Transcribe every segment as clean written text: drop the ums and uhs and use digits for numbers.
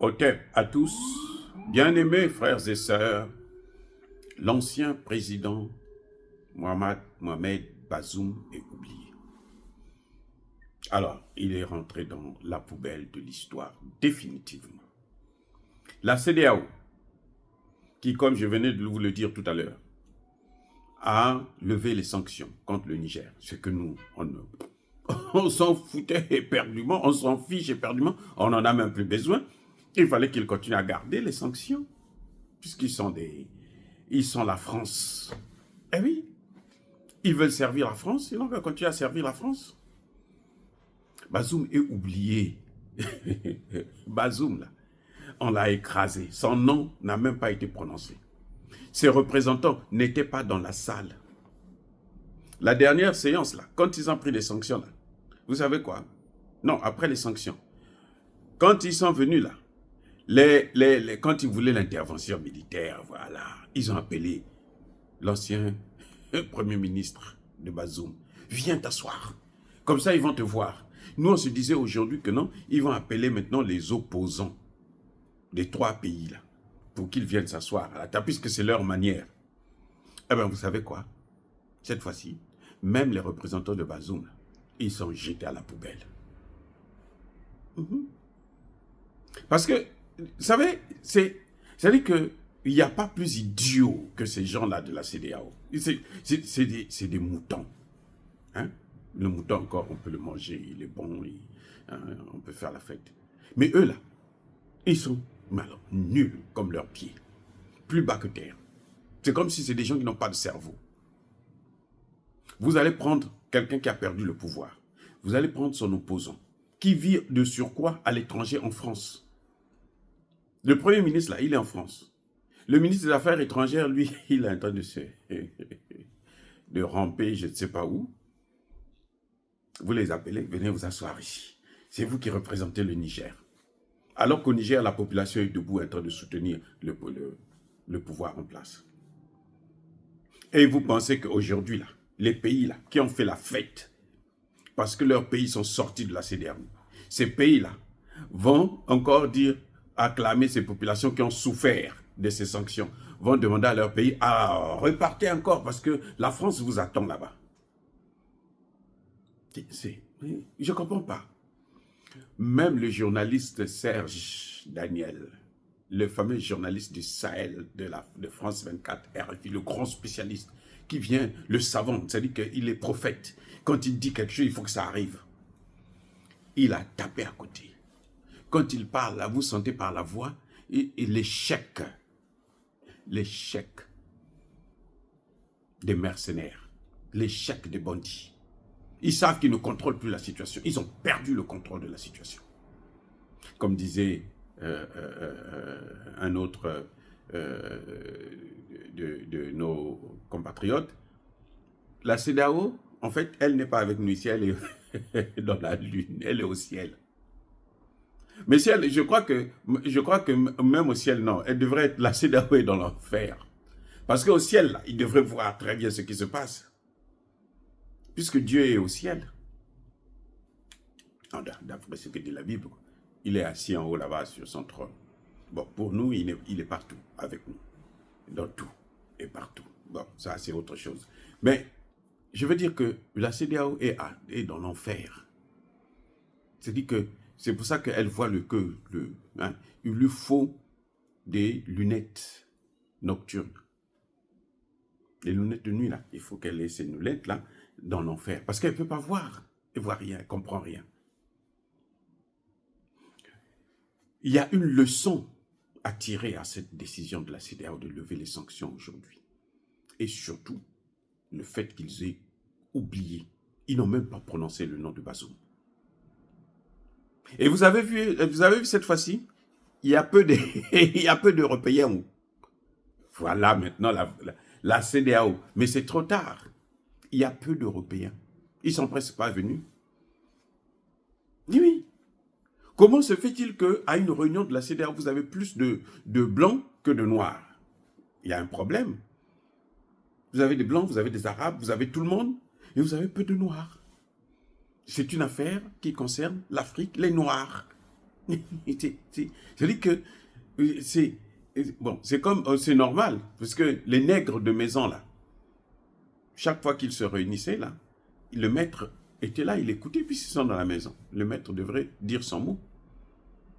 Hotep à tous, bien-aimés frères et sœurs, l'ancien président Mohamed Bazoum est oublié. Alors, il est rentré dans la poubelle de l'histoire, définitivement. La CEDEAO, qui, comme je venais de vous le dire tout à l'heure, a levé les sanctions contre le Niger, ce que nous, on s'en foutait éperdument, on s'en fiche éperdument, on n'en a même plus besoin. Il fallait qu'ils continuent à garder les sanctions, puisqu'ils sont ils sont la France. Eh oui, ils veulent servir la France, ils vont continuer à servir la France. Bazoum est oublié. Bazoum, là, on l'a écrasé. Son nom n'a même pas été prononcé. Ses représentants n'étaient pas dans la salle. La dernière séance, là, quand ils ont pris les sanctions, là, vous savez quoi? Non, après les sanctions. Quand ils sont venus, là, quand ils voulaient l'intervention militaire, voilà, ils ont appelé l'ancien Premier ministre de Bazoum. Viens t'asseoir. Comme ça, ils vont te voir. Nous, on se disait aujourd'hui que non, ils vont appeler maintenant les opposants des trois pays, là, pour qu'ils viennent s'asseoir à la table, puisque c'est leur manière. Eh bien, vous savez quoi? Cette fois-ci, même les représentants de Bazoum, là, ils sont jetés à la poubelle. Parce que, vous savez, c'est-à-dire qu'il n'y a pas plus idiot que ces gens-là de la CEDEAO. C'est des moutons. Hein? Le mouton encore, on peut le manger, il est bon, on peut faire la fête. Mais eux là, ils sont nuls comme leurs pieds, plus bas que terre. C'est comme si c'est des gens qui n'ont pas de cerveau. Vous allez prendre quelqu'un qui a perdu le pouvoir. Vous allez prendre son opposant, qui vit de surcroît à l'étranger en France. Le Premier ministre là, il est en France. Le ministre des Affaires étrangères, lui, il est en train de ramper, je ne sais pas où. Vous les appelez, venez vous asseoir ici. C'est vous qui représentez le Niger. Alors qu'au Niger, la population est debout en train de soutenir le pouvoir en place. Et vous pensez qu'aujourd'hui, là, les pays là, qui ont fait la fête, parce que leurs pays sont sortis de la CEDEAO, ces pays-là vont encore dire, acclamer ces populations qui ont souffert de ces sanctions, vont demander à leur pays, repartez encore, parce que la France vous attend là-bas. Je ne comprends pas. Même le journaliste Serge Daniel, le fameux journaliste du Sahel de France 24, RFI, le grand spécialiste, qui vient, le savant, c'est-à-dire qu'il est prophète. Quand il dit quelque chose, il faut que ça arrive. Il a tapé à côté. Quand il parle, là, vous sentez par la voix, et l'échec des mercenaires, l'échec des bandits. Ils savent qu'ils ne contrôlent plus la situation. Ils ont perdu le contrôle de la situation. Comme disait un autre de nos compatriotes, la CEDEAO, en fait, elle n'est pas avec nous ici, elle est dans la lune, elle est au ciel. Mais si je crois que même au ciel, non, elle devrait être, la CEDEAO est dans l'enfer. Parce qu'au ciel, là, il devrait voir très bien ce qui se passe. Puisque Dieu est au ciel, d'après ce que dit la Bible, il est assis en haut là-bas sur son trône. Bon, pour nous, il est partout, avec nous, dans tout et partout. Bon, ça c'est autre chose. Mais je veux dire que la CEDEAO est dans l'enfer. C'est-à-dire que c'est pour ça qu'elle voit il lui faut des lunettes nocturnes. Les lunettes de nuit, là, il faut qu'elle ait ces lunettes-là dans l'enfer. Parce qu'elle ne peut pas voir. Elle ne voit rien, elle ne comprend rien. Il y a une leçon à tirer à cette décision de la CEDEAO de lever les sanctions aujourd'hui. Et surtout, le fait qu'ils aient oublié. Ils n'ont même pas prononcé le nom de Bazoum. Et vous avez vu cette fois-ci, il y a peu d'Européens. Voilà maintenant la CEDEAO. Mais c'est trop tard. Il y a peu d'Européens. Ils ne sont presque pas venus. Oui. Comment se fait-il qu'à une réunion de la CEDEAO, vous avez plus de blancs que de noirs? Il y a un problème. Vous avez des blancs, vous avez des arabes, vous avez tout le monde, et vous avez peu de noirs. C'est une affaire qui concerne l'Afrique, les noirs. C'est-à-dire que c'est bon, c'est comme c'est normal, parce que les nègres de maison là, chaque fois qu'ils se réunissaient là, le maître était là, il écoutait, puisqu'ils sont dans la maison. Le maître devrait dire son mot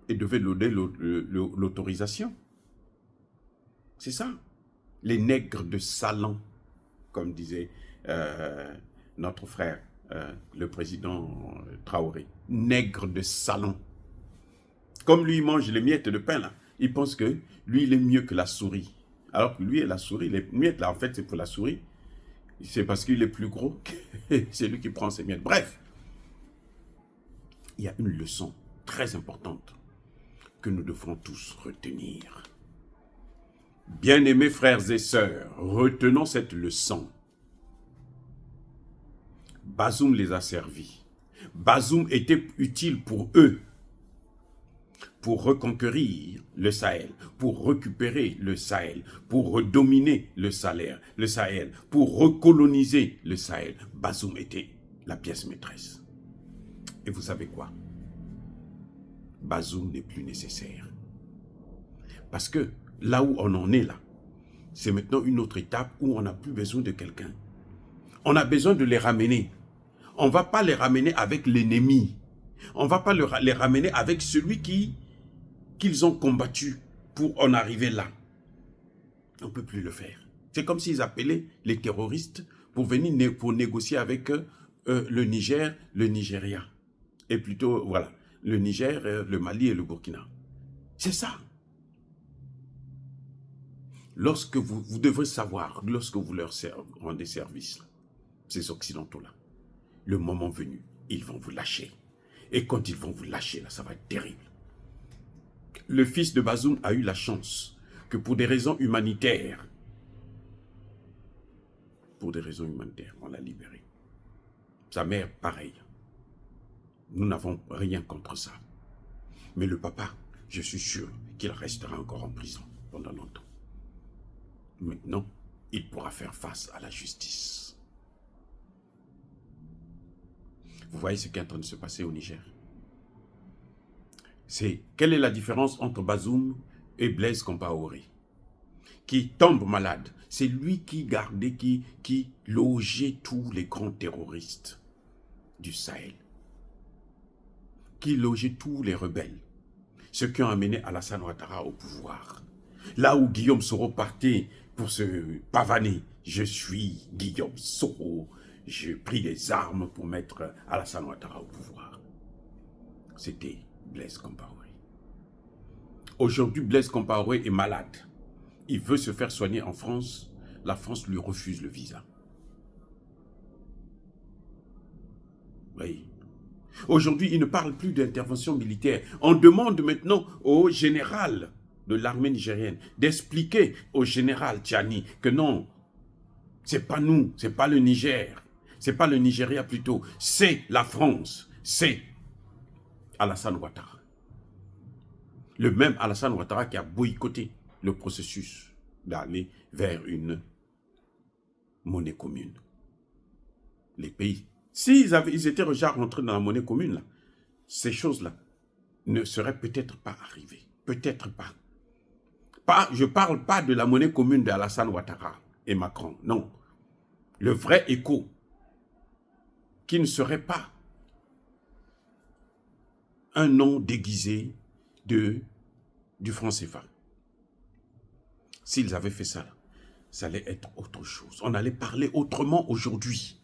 et devait donner l'autorisation. C'est ça. Les nègres de salon, comme disait notre frère, le président Traoré. Nègre de salon. Comme lui, il mange les miettes de pain, là, il pense que lui, il est mieux que la souris. Alors que lui et la souris, les miettes, là, en fait, c'est pour la souris. C'est parce qu'il est plus gros que c'est lui qui prend ses miettes. Bref, il y a une leçon très importante que nous devrons tous retenir. Bien-aimés frères et sœurs, retenons cette leçon. Bazoum les a servis. Bazoum était utile pour eux, pour reconquérir le Sahel, pour récupérer le Sahel, pour redominer le Sahel, pour recoloniser le Sahel. Bazoum était la pièce maîtresse. Et vous savez quoi? Bazoum n'est plus nécessaire. Parce que là où on en est là, c'est maintenant une autre étape où on n'a plus besoin de quelqu'un. On a besoin de les ramener. On ne va pas les ramener avec l'ennemi. On ne va pas les ramener avec celui qu'ils ont combattu pour en arriver là. On ne peut plus le faire. C'est comme s'ils appelaient les terroristes pour venir pour négocier avec le Niger, le Nigeria. Et plutôt, voilà, le Niger, le Mali et le Burkina. C'est ça. Lorsque vous devrez savoir, lorsque vous leur rendez service, ces Occidentaux-là, le moment venu, ils vont vous lâcher. Et quand ils vont vous lâcher, là, ça va être terrible. Le fils de Bazoum a eu la chance que pour des raisons humanitaires, on l'a libéré. Sa mère, pareil. Nous n'avons rien contre ça. Mais le papa, je suis sûr qu'il restera encore en prison pendant longtemps. Maintenant, il pourra faire face à la justice. Vous voyez ce qui est en train de se passer au Niger? Quelle est la différence entre Bazoum et Blaise Compaoré, qui tombe malade? C'est lui qui gardait, qui logeait tous les grands terroristes du Sahel, qui logeait tous les rebelles, ceux qui ont amené Alassane Ouattara au pouvoir. Là où Guillaume Soro partait pour se pavaner, je suis Guillaume Soro, j'ai pris des armes pour mettre Alassane Ouattara au pouvoir. C'était Blaise Compaoré. Aujourd'hui, Blaise Compaoré est malade. Il veut se faire soigner en France. La France lui refuse le visa. Oui. Aujourd'hui, il ne parle plus d'intervention militaire. On demande maintenant au général de l'armée nigérienne d'expliquer au général Tchani que non, c'est pas nous, c'est pas le Niger, c'est pas le Nigeria plutôt, c'est la France, c'est Alassane Ouattara. Le même Alassane Ouattara qui a boycotté le processus d'aller vers une monnaie commune. Les pays, s'ils étaient déjà rentrés dans la monnaie commune, là, ces choses-là ne seraient peut-être pas arrivées. Peut-être pas. Je ne parle pas de la monnaie commune d'Alassane Ouattara et Macron, non. Le vrai écho, qui ne serait pas un nom déguisé du franc CFA. S'ils avaient fait ça, ça allait être autre chose. On allait parler autrement aujourd'hui.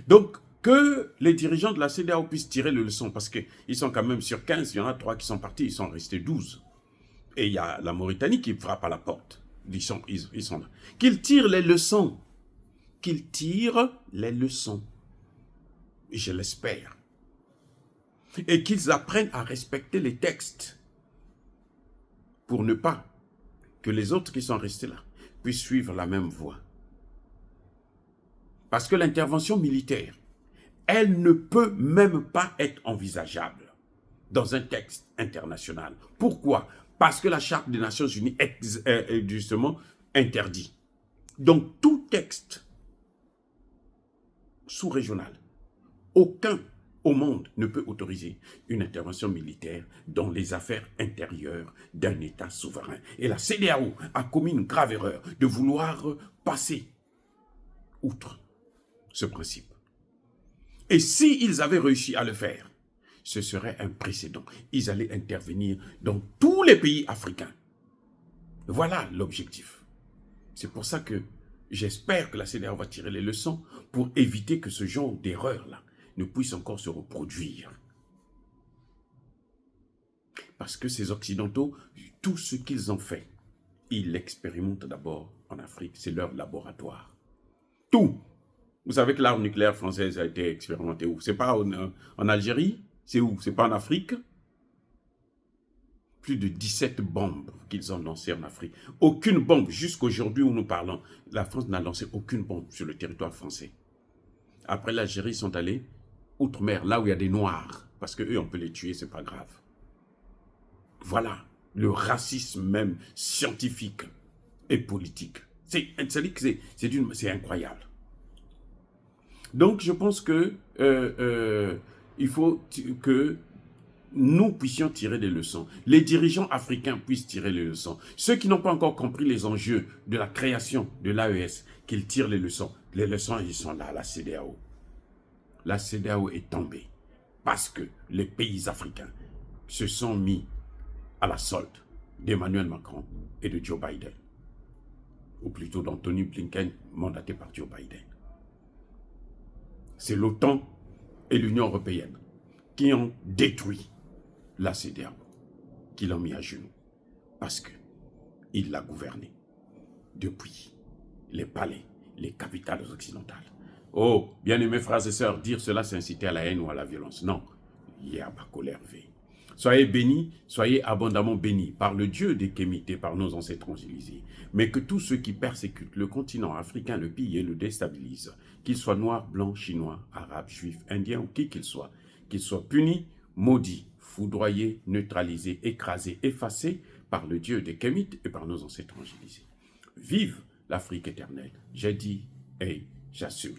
Donc, que les dirigeants de la CEDEAO puissent tirer les leçons, parce qu'ils sont quand même sur 15, il y en a 3 qui sont partis, ils sont restés 12. Et il y a la Mauritanie qui frappe à la porte. Ils sont là. Qu'ils tirent les leçons. Qu'ils tirent les leçons. Et je l'espère. Et qu'ils apprennent à respecter les textes. Pour ne pas que les autres qui sont restés là puissent suivre la même voie. Parce que l'intervention militaire, elle ne peut même pas être envisageable dans un texte international. Pourquoi? Parce que la Charte des Nations Unies est justement interdit. Donc tout texte sous-régional, aucun au monde ne peut autoriser une intervention militaire dans les affaires intérieures d'un État souverain. Et la CEDEAO a commis une grave erreur de vouloir passer outre ce principe. Et s'ils avaient réussi à le faire, ce serait un précédent. Ils allaient intervenir dans tous les pays africains. Voilà l'objectif. C'est pour ça que j'espère que la CEDEAO va tirer les leçons pour éviter que ce genre d'erreur-là ne puisse encore se reproduire. Parce que ces Occidentaux, tout ce qu'ils ont fait, ils l'expérimentent d'abord en Afrique. C'est leur laboratoire. Tout. Vous savez que l'arme nucléaire française a été expérimentée où? C'est pas en Algérie? C'est où? C'est pas en Afrique? Plus de 17 bombes qu'ils ont lancées en Afrique. Aucune bombe, jusqu'aujourd'hui où nous parlons, la France n'a lancé aucune bombe sur le territoire français. Après l'Algérie, ils sont allés outre-mer, là où il y a des Noirs, parce qu'eux, on peut les tuer, c'est pas grave. Voilà, le racisme même scientifique et politique. C'est incroyable. Donc, je pense que il faut que nous puissions tirer des leçons. Les dirigeants africains puissent tirer les leçons. Ceux qui n'ont pas encore compris les enjeux de la création de l'AES, qu'ils tirent les leçons. Les leçons, ils sont là, la CEDEAO. La CEDEAO est tombée parce que les pays africains se sont mis à la solde d'Emmanuel Macron et de Joe Biden. Ou plutôt d'Anthony Blinken, mandaté par Joe Biden. C'est l'OTAN et l'Union européenne qui ont détruit la CEDEAO, qui l'ont mis à genoux, parce qu'il l'a gouverné depuis les palais, les capitales occidentales. Oh, bien-aimés frères et sœurs, dire cela, c'est inciter à la haine ou à la violence. Non, Yabakolervé. Soyez bénis, soyez abondamment bénis par le Dieu des Kémites et par nos ancêtres angélisés. Mais que tous ceux qui persécutent le continent africain, le pillent et le déstabilisent, qu'ils soient noirs, blancs, chinois, arabes, juifs, indiens ou qui qu'ils soient punis, maudits, foudroyés, neutralisés, écrasés, effacés par le Dieu des Kémites et par nos ancêtres angélisés. Vive l'Afrique éternelle. J'ai dit et j'assume.